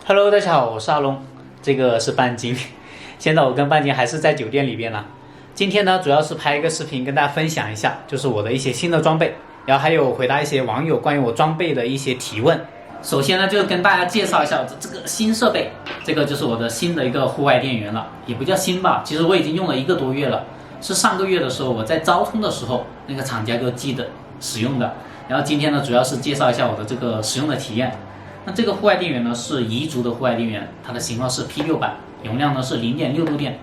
Hello， 大家好，我是阿龙，这个是半斤。现在我跟半斤还是在酒店里边呢。今天呢，主要是拍一个视频跟大家分享一下，就是我的一些新的装备，然后还有回答一些网友关于我装备的一些提问。首先呢，就跟大家介绍一下这个新设备，这个就是我的新的一个户外电源了，也不叫新吧，其实我已经用了1个多月了，是上个月的时候我在招通的时候那个厂家给我寄的使用的。然后今天呢，主要是介绍一下我的这个使用的体验。那这个户外电源呢是彝族的户外电源，它的型号是 P6 版，容量呢是 0.6 度电。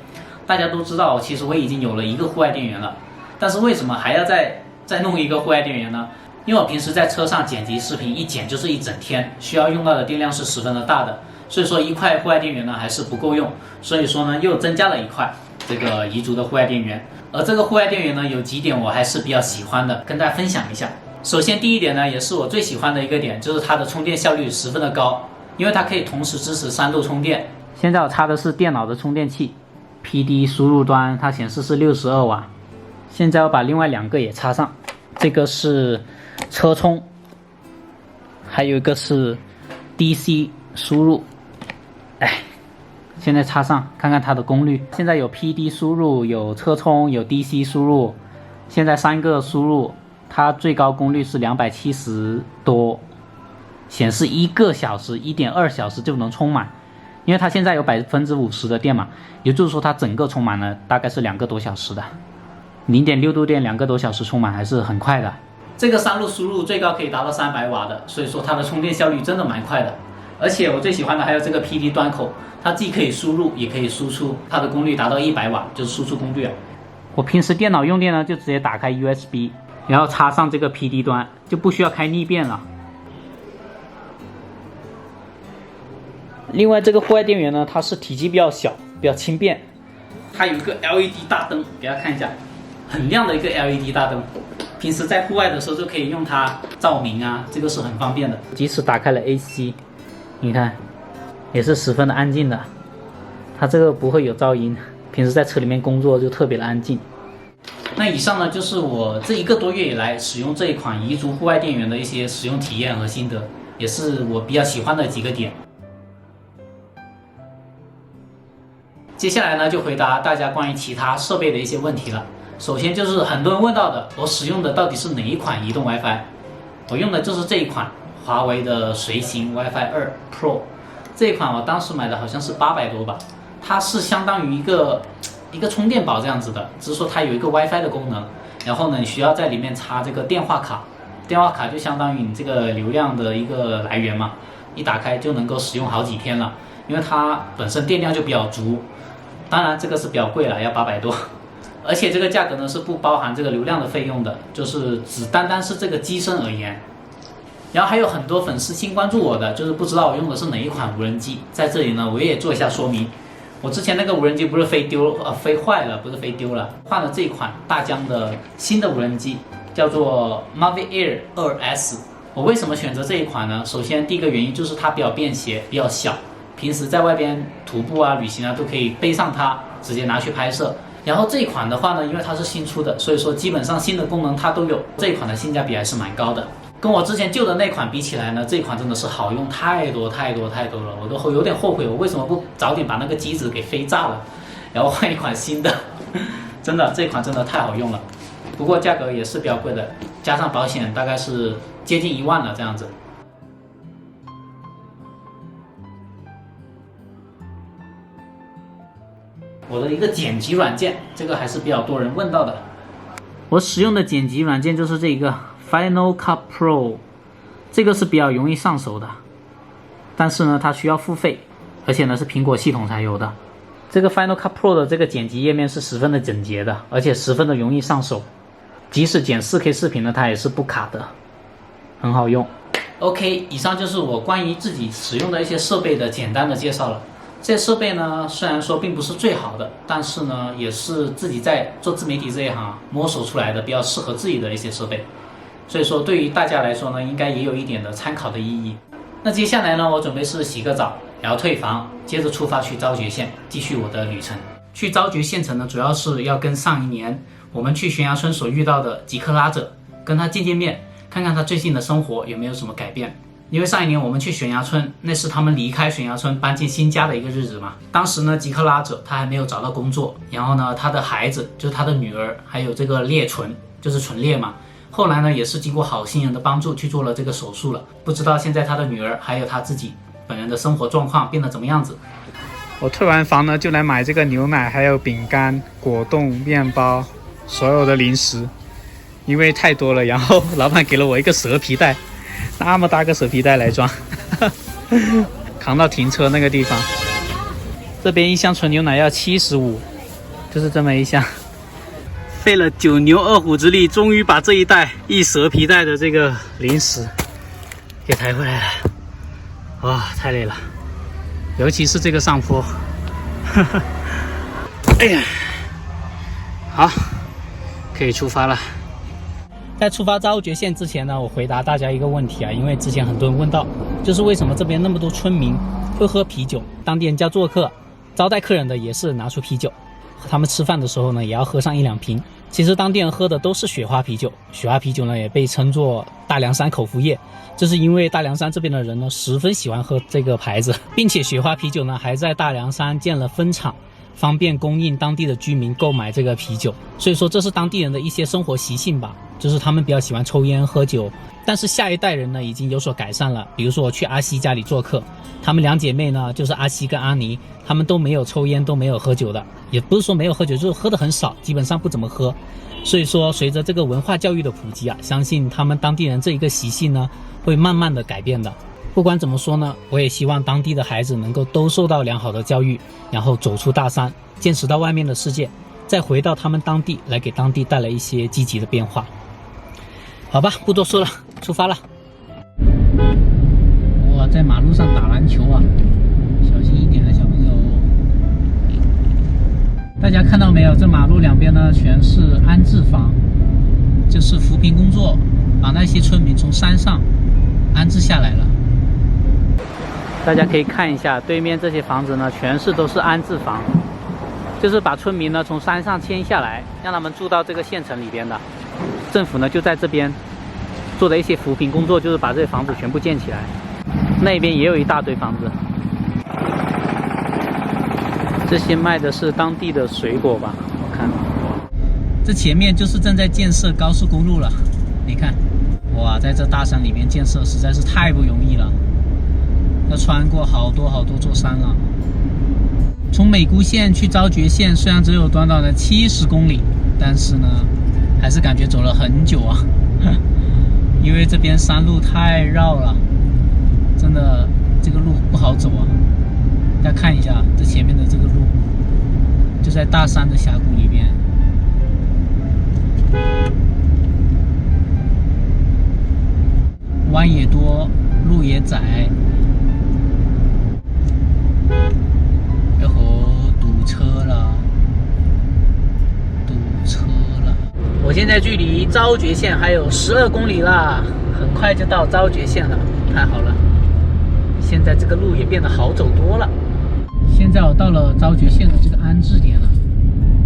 大家都知道，其实我已经有了1个户外电源了，但是为什么还要再弄一个户外电源呢？因为我平时在车上剪辑视频，一剪就是一整天，需要用到的电量是十分的大的，所以说1块户外电源呢还是不够用，所以说呢又增加了1块这个彝族的户外电源。而这个户外电源呢有几点我还是比较喜欢的，跟大家分享一下。首先第一点呢，也是我最喜欢的一个点，就是它的充电效率十分的高，因为它可以同时支持3路充电。现在我插的是电脑的充电器 ，PD 输入端它显示是62瓦。现在我把另外2个也插上，这个是车充，还有一个是 DC 输入。现在插上看看它的功率，现在有 PD 输入，有车充，有 DC 输入，现在3个输入。它最高功率是270多，显示1个小时 1.2 小时就能充满，因为它现在有50%的电嘛，也就是说它整个充满了大概是2个多小时的， 0.6 度电2个多小时充满还是很快的。这个3路输入最高可以达到300瓦的，所以说它的充电效率真的蛮快的。而且我最喜欢的还有这个 PD 端口，它既可以输入也可以输出，它的功率达到100瓦，就是输出功率。我平时电脑用电呢就直接打开 USB，然后插上这个 PD 端，就不需要开逆变了。另外这个户外电源呢，它是体积比较小，比较轻便。它有一个 LED 大灯，给大家看一下，很亮的一个 LED 大灯。平时在户外的时候就可以用它照明啊，这个是很方便的。即使打开了 AC， 你看也是十分的安静的，它这个不会有噪音。平时在车里面工作就特别的安静。那以上呢就是我这1个多月以来使用这一款彝族户外电源的一些使用体验和心得，也是我比较喜欢的几个点。接下来呢就回答大家关于其他设备的一些问题了。首先就是很多人问到的，我使用的到底是哪一款移动 WiFi？ 我用的就是这一款华为的随行 WiFi 2 Pro， 这一款我当时买的好像是800多吧，它是相当于一个充电宝这样子的，只是说它有一个 WiFi 的功能，然后呢你需要在里面插这个电话卡，电话卡就相当于你这个流量的一个来源嘛，一打开就能够使用好几天了，因为它本身电量就比较足。当然这个是比较贵了，要800多，而且这个价格呢是不包含这个流量的费用的，就是只单单是这个机身而言。然后还有很多粉丝新关注我的，就是不知道我用的是哪一款无人机，在这里呢我也做一下说明。我之前那个无人机不是飞坏了，不是飞丢了，换了这一款大疆的新的无人机，叫做 Mavic Air 2S。我为什么选择这一款呢？首先第一个原因就是它比较便携，比较小，平时在外边徒步啊、旅行啊都可以背上它，直接拿去拍摄。然后这一款的话呢，因为它是新出的，所以说基本上新的功能它都有，这一款的性价比还是蛮高的。跟我之前旧的那款比起来呢，这款真的是好用太多了，我都有点后悔，我为什么不早点把那个机子给飞炸了，然后换一款新的。真的这款真的太好用了，不过价格也是比较贵的，加上保险大概是接近1万了这样子。我的一个剪辑软件，这个还是比较多人问到的。我使用的剪辑软件就是这个Final Cut Pro， 这个是比较容易上手的，但是呢它需要付费，而且呢是苹果系统才有的。这个 Final Cut Pro 的这个剪辑页面是十分的整洁的，而且十分的容易上手，即使剪 4K 视频呢它也是不卡的，很好用。 OK， 以上就是我关于自己使用的一些设备的简单的介绍了。这些设备呢虽然说并不是最好的，但是呢也是自己在做自媒体这一行摸索出来的比较适合自己的一些设备，所以说对于大家来说呢应该也有一点的参考的意义。那接下来呢我准备是洗个澡，然后退房，接着出发去昭觉县继续我的旅程。去昭觉县城呢主要是要跟上一年我们去悬崖村所遇到的吉克拉者跟他见面，看看他最近的生活有没有什么改变。因为上一年我们去悬崖村，那是他们离开悬崖村搬进新家的一个日子嘛。当时呢，吉克拉者他还没有找到工作，然后呢，他的孩子就是他的女儿，还有这个裂唇，就是唇裂嘛。后来呢，也是经过好心人的帮助去做了这个手术了。不知道现在他的女儿还有他自己本人的生活状况变得怎么样子。我退完房呢，就来买这个牛奶，还有饼干、果冻、面包，所有的零食，因为太多了。然后老板给了我一个蛇皮袋。那么大个蛇皮袋来装，扛到停车那个地方。这边一箱纯牛奶要75，就是这么一箱。费了9牛2虎之力，终于把这一袋一蛇皮袋的这个零食给抬回来了。哇，太累了，尤其是这个上坡。哎呀，好，可以出发了。在出发昭觉县之前呢，我回答大家一个问题啊，因为之前很多人问到，就是为什么这边那么多村民会喝啤酒，当地人家做客招待客人的也是拿出啤酒，他们吃饭的时候呢也要喝上1-2瓶。其实当地人喝的都是雪花啤酒，雪花啤酒呢也被称作大凉山口服液，这是因为大凉山这边的人呢十分喜欢喝这个牌子，并且雪花啤酒呢还在大凉山建了分厂，方便供应当地的居民购买这个啤酒。所以说这是当地人的一些生活习性吧，就是他们比较喜欢抽烟喝酒。但是下一代人呢已经有所改善了，比如说我去阿西家里做客，她们2姐妹呢就是阿西跟阿尼，她们都没有抽烟都没有喝酒的，也不是说没有喝酒，就是喝的很少，基本上不怎么喝。所以说随着这个文化教育的普及啊，相信他们当地人这一个习性呢会慢慢的改变的。不管怎么说呢，我也希望当地的孩子能够都受到良好的教育，然后走出大山，见识到外面的世界，再回到他们当地来给当地带来一些积极的变化。好吧，不多说了，出发了。哇，在马路上打篮球啊，小心一点啊，小朋友。大家看到没有，这马路两边呢全是安置房，就是扶贫工作把那些村民从山上安置下来了。大家可以看一下对面这些房子呢全是都是安置房，就是把村民呢从山上迁下来，让他们住到这个县城里边的。政府呢就在这边做的一些扶贫工作，就是把这些房子全部建起来。那边也有一大堆房子，这些卖的是当地的水果吧，我看这前面就是正在建设高速公路了。你看，哇，在这大山里面建设实在是太不容易了，要穿过好多座山啊。从美姑县去昭觉县虽然只有短短的70公里，但是呢还是感觉走了很久啊，因为这边山路太绕了，真的这个路不好走啊。大家看一下这前面的这个路，就在大山的峡谷里边，弯也多，路也窄。然后堵车了。我现在距离昭觉县还有12公里啦，很快就到昭觉县了，太好了！现在这个路也变得好走多了。现在我到了昭觉县的这个安置点了，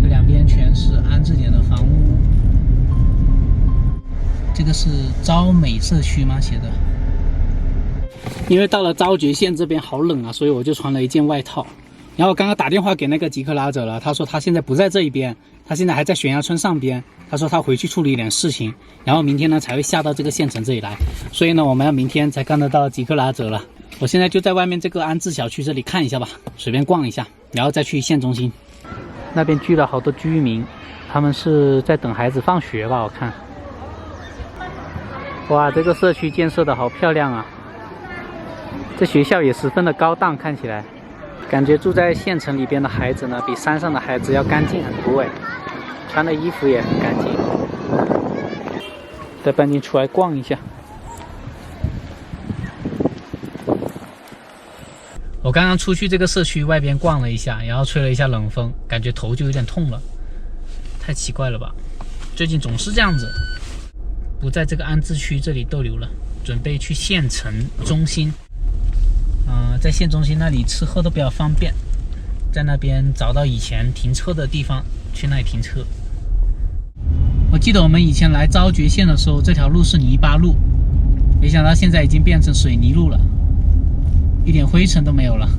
这两边全是安置点的房屋。这个是昭美社区吗？写的。因为到了昭觉县这边好冷啊，所以我就穿了一件外套。然后我刚刚打电话给那个吉克拉者了，他说他现在不在这一边，他现在还在悬崖村上边。他说他回去处理一点事情，然后明天呢才会下到这个县城这里来。所以呢，我们要明天才看得到吉克拉者了。我现在就在外面这个安置小区这里看一下吧，随便逛一下，然后再去县中心。那边聚了好多居民，他们是在等孩子放学吧，我看。哇，这个社区建设的好漂亮啊！这学校也十分的高档，看起来。感觉住在县城里边的孩子呢，比山上的孩子要干净很多哎，穿的衣服也很干净。带半斤出来逛一下。我刚刚出去这个社区外边逛了一下，然后吹了一下冷风，感觉头就有点痛了，太奇怪了吧？最近总是这样子，不在这个安置区这里逗留了，准备去县城中心。在县中心那里吃喝都比较方便，在那边找到以前停车的地方，去那里停车。我记得我们以前来昭觉县的时候，这条路是泥巴路，没想到现在已经变成水泥路了，一点灰尘都没有了。